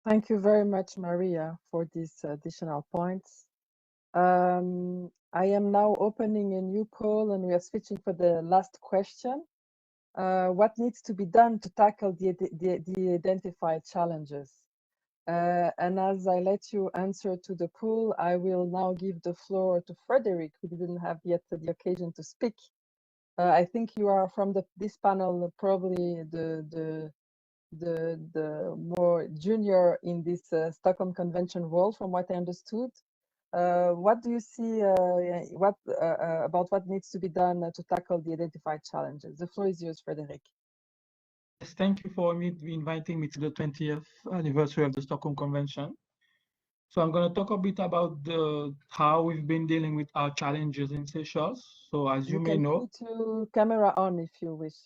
Thank you very much, Maria, for these additional points. I am now opening a new poll and we are switching for the last question. What needs to be done to tackle the identified challenges? And as I let you answer to the poll, I will now give the floor to Frédéric, who didn't have yet the occasion to speak. I think you are from this panel probably the more junior in this Stockholm Convention role, from what I understood. What do you see about what needs to be done to tackle the identified challenges? The floor is yours, Frédéric. Yes, thank you for inviting me to the 20th anniversary of the Stockholm Convention. So I'm going to talk a bit about how we've been dealing with our challenges in Seychelles. So as you may know, put your camera on if you wish.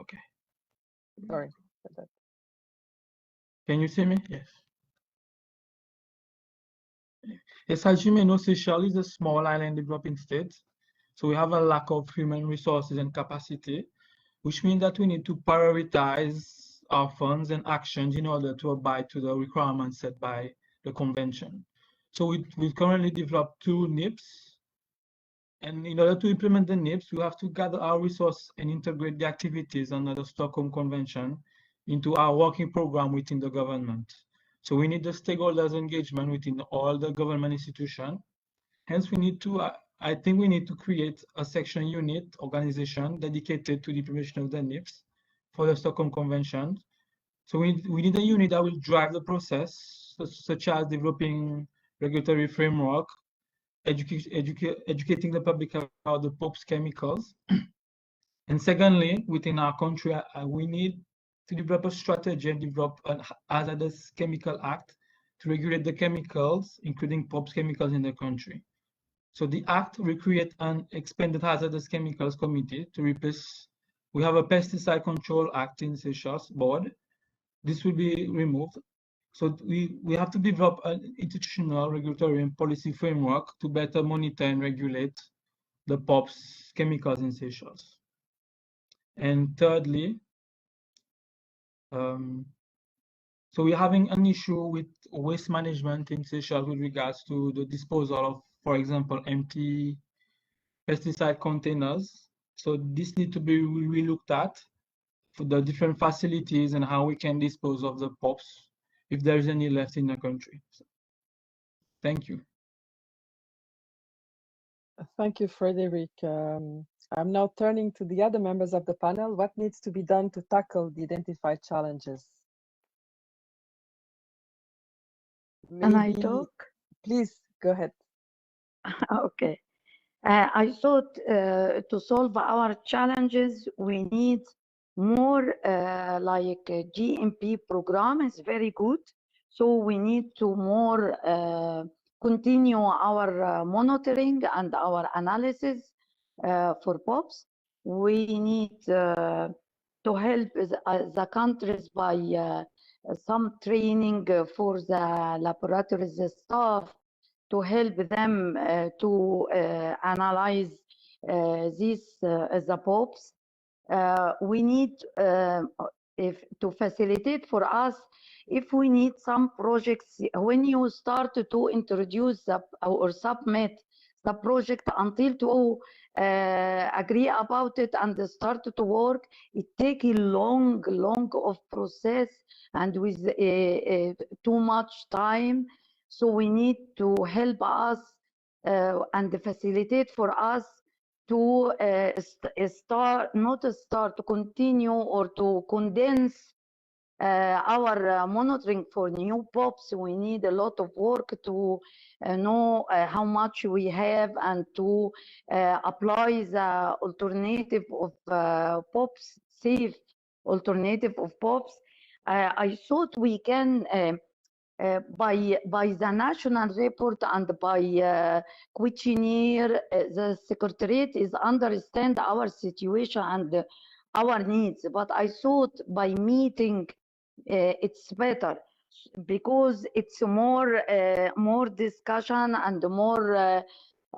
Okay. Sorry for that. Can you see me? Yes. Yes, as you may know, Seychelles is a small island developing state. So we have a lack of human resources and capacity, which means that we need to prioritize our funds and actions in order to abide to the requirements set by the convention. So we've currently developed 2 NIPs. And in order to implement the NIPs, we have to gather our resources and integrate the activities under the Stockholm Convention into our working program within the government. So we need the stakeholders' engagement within all the government institutions. Hence, we need to I think we need to create a section unit organization dedicated to the prevention of the NIPS for the Stockholm Convention. So we need a unit that will drive the process, such as developing regulatory framework, educating the public about the POPs chemicals. And secondly, within our country, we need to develop a strategy and develop an Hazardous Chemical Act to regulate the chemicals, including POPs chemicals in the country. So the act will create an expanded hazardous chemicals committee to replace, we have a pesticide control act in Seychelles board. This will be removed. So we have to develop an institutional regulatory and policy framework to better monitor and regulate the POPs chemicals in Seychelles. And thirdly, so we're having an issue with waste management in Seychelles with regards to the disposal of, for example, empty pesticide containers. So this needs to be relooked at for the different facilities and how we can dispose of the POPs if there is any left in the country. So, thank you. Thank you, Frederick. I'm now turning to the other members of the panel. What needs to be done to tackle the identified challenges? Can I talk? Please, go ahead. Okay. I thought to solve our challenges, we need more like a GMP program is very good. So we need to more continue our monitoring and our analysis for POPs. We need to help the countries by some training for the laboratories staff to help them to analyze these the POPs. We need to facilitate for us if we need some projects. When you start to introduce or submit the project until to agree about it and start to work, it takes a long of process and with too much time. So we need to help us and facilitate for us to to continue or to condense our monitoring for new POPs. We need a lot of work to know how much we have and to apply the alternative of POPs, safe alternative of POPs. I thought we can by the national report and by questionnaire, the secretariat is understand our situation and our needs. But I thought by meeting it's better because it's more discussion and more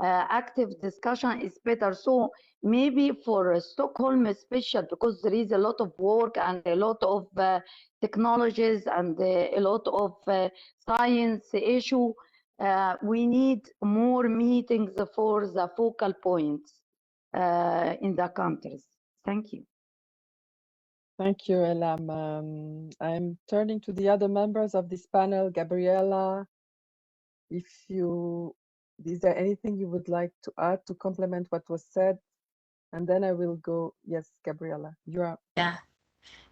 active discussion is better. So maybe for Stockholm special, because there is a lot of work and a lot of technologies and a lot of science issue, we need more meetings for the focal points in the countries. Thank you. Thank you, Elam. I'm turning to the other members of this panel. Gabriela, is there anything you would like to add to complement what was said? And then I will go. Yes, Gabriela, you are.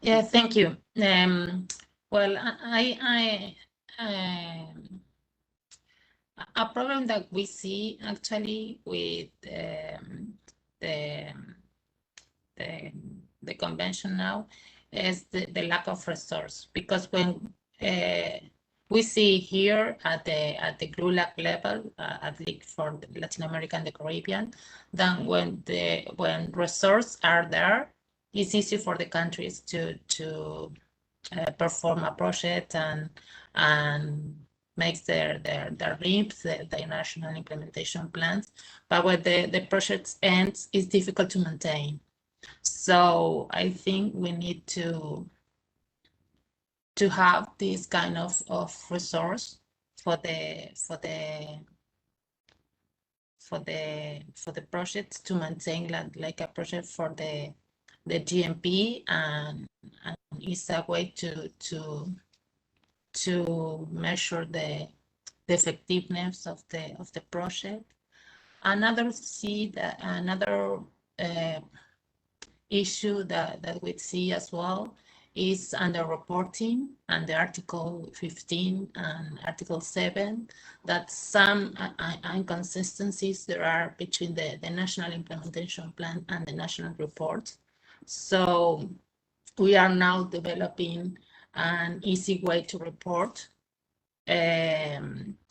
Yeah, thank you. Well, a problem that we see actually with the convention now is the lack of resource, because when we see here at the GLULAC level, at least for Latin America and the Caribbean, then when resources are there, it's easy for the countries to perform a project and make their RIPs, their national implementation plans. But when the project ends, it's difficult to maintain. So I think we need to have this kind of resource for the projects to maintain like a project for the GMP, and it's a way to measure the effectiveness of the project. Another issue that we see as well is under reporting under Article 15 and Article 7, that some inconsistencies there are between the National Implementation Plan and the National Report. So we are now developing an easy way to report.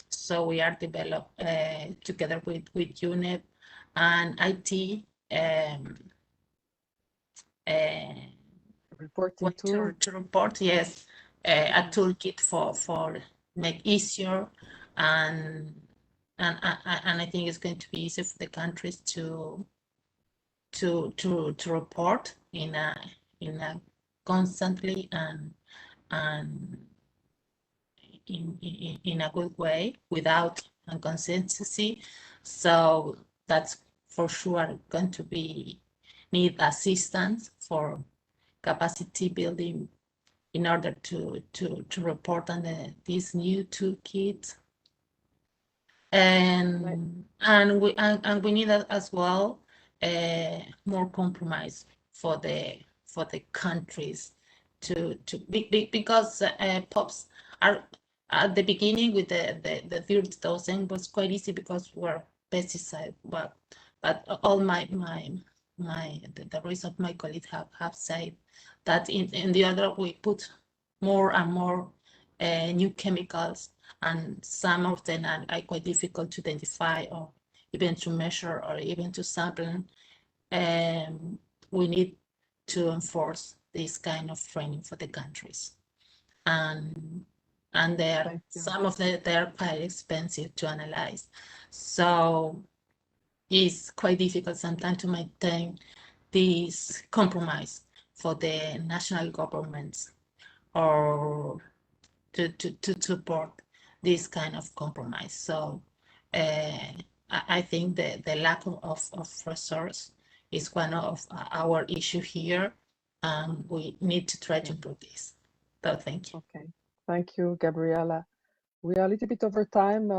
So we are together with UNEP and IT reporting tool to report, yes, a toolkit for make easier, and I think it's going to be easy for the countries to report in a constantly and in a good way without inconsistency. So that's for sure going to need assistance for capacity building in order to report on these new toolkits. And we need as well more compromise for the countries because POPs are at the beginning with the third dozen was quite easy because we're pesticide, but all the rest of my colleagues have said that in the other we put more and more new chemicals, and some of them are quite difficult to identify or even to measure or even to sample. We need to enforce this kind of training for the countries, and some of them are quite expensive to analyze, so it's quite difficult sometimes to maintain this compromise for the national governments or to support this kind of compromise. So I think the lack of resource is one of our issue here, and we need to try to improve this. So thank you. Okay, thank you, Gabriela. We are a little bit over time.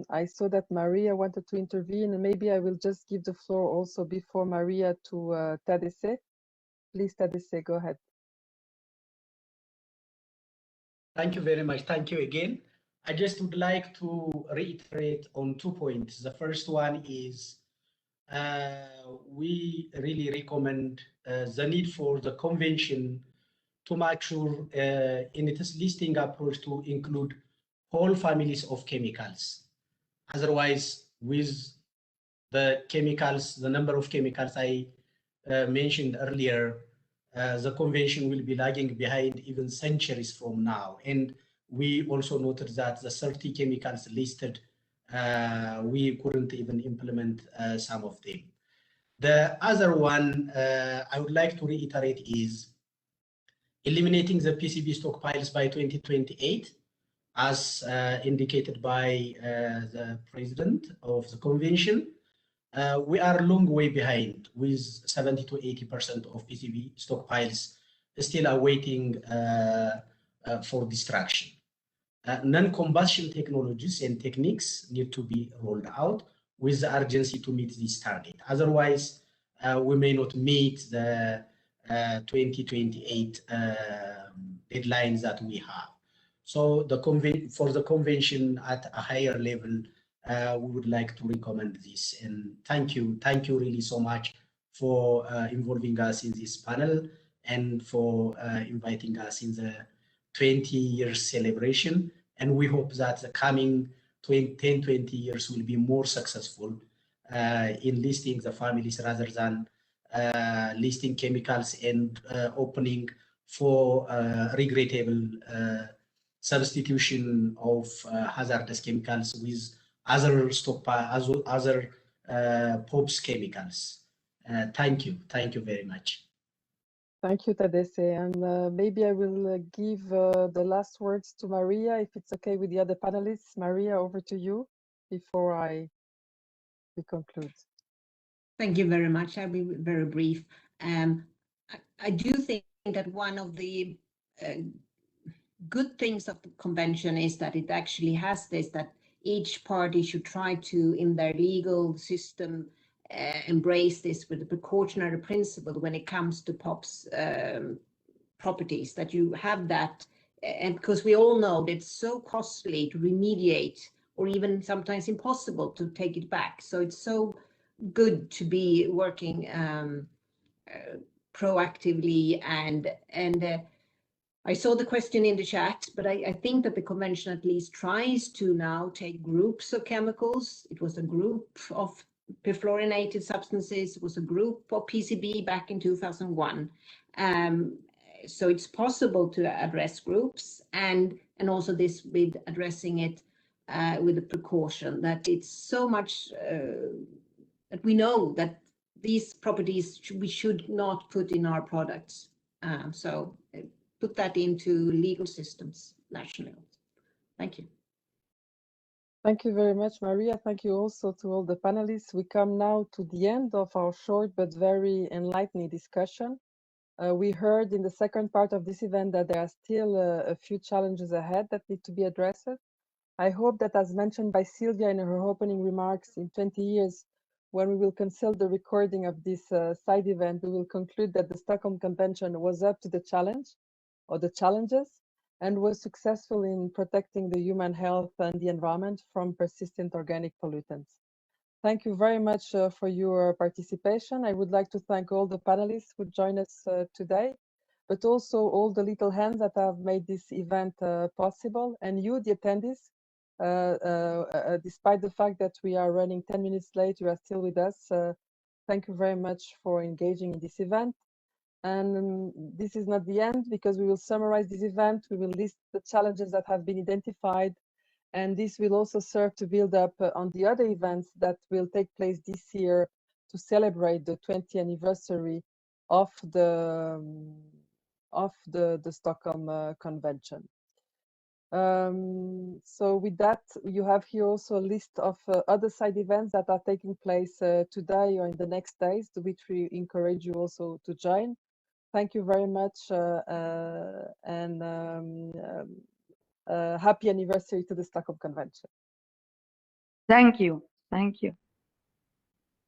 I saw that Maria wanted to intervene, and maybe I will just give the floor also before Maria to Tadesse. Please, Tadesse, go ahead. Thank you very much. Thank you again. I just would like to reiterate on 2 points. The first one is we really recommend the need for the convention to make sure in its listing approach to include whole families of chemicals. Otherwise, with the chemicals, the number of chemicals I mentioned earlier, the convention will be lagging behind even centuries from now. And we also noted that the 30 chemicals listed, we couldn't even implement some of them. The other one I would like to reiterate is eliminating the PCB stockpiles by 2028, as indicated by the president of the convention. We are a long way behind, with 70 to 80% of PCB stockpiles still awaiting for destruction. Non-combustion technologies and techniques need to be rolled out with the urgency to meet this target. Otherwise, we may not meet the 2028 deadlines that we have. So for the convention at a higher level, we would like to recommend this. And thank you really so much for involving us in this panel and for inviting us in the 20-year celebration. And we hope that the coming 10, 20 years will be more successful in listing the families rather than listing chemicals and opening for regrettable substitution of hazardous chemicals with other POPs chemicals. Thank you very much. Thank you, Tadesse. And maybe I will give the last words to Maria, if it's okay with the other panelists. Maria, over to you before we conclude. Thank you very much. I'll be very brief. I do think that one of the good things of the convention is that it actually has this, that each party should try to, in their legal system, embrace this with a precautionary principle when it comes to POPs properties, that you have that, and because we all know that it's so costly to remediate, or even sometimes impossible to take it back. So it's so good to be working proactively, and I saw the question in the chat, but I think that the convention at least tries to now take groups of chemicals. It was a group of perfluorinated substances, it was a group of PCB back in 2001. So it's possible to address groups, and also this with addressing it with the precaution that it's so much that we know that these properties we should not put in our products. So put that into legal systems nationally. Thank you. Thank you very much, Maria. Thank you also to all the panelists. We come now to the end of our short but very enlightening discussion. We heard in the second part of this event that there are still a few challenges ahead that need to be addressed. I hope that, as mentioned by Sylvia in her opening remarks, in 20 years, when we will consult the recording of this side event, we will conclude that the Stockholm Convention was up to the challenge, or the challenges, and was successful in protecting the human health and the environment from persistent organic pollutants. Thank you very much for your participation. I would like to thank all the panelists who joined us today, but also all the little hands that have made this event possible, and you, the attendees. Despite the fact that we are running 10 minutes late, you are still with us. Thank you very much for engaging in this event. And this is not the end, because we will summarize this event. We will list the challenges that have been identified, and this will also serve to build up on the other events that will take place this year to celebrate the 20th anniversary of the Stockholm Convention. So with that, you have here also a list of other side events that are taking place today or in the next days, to which we encourage you also to join. Thank you very much, and happy anniversary to the Stockholm Convention. Thank you. Thank you.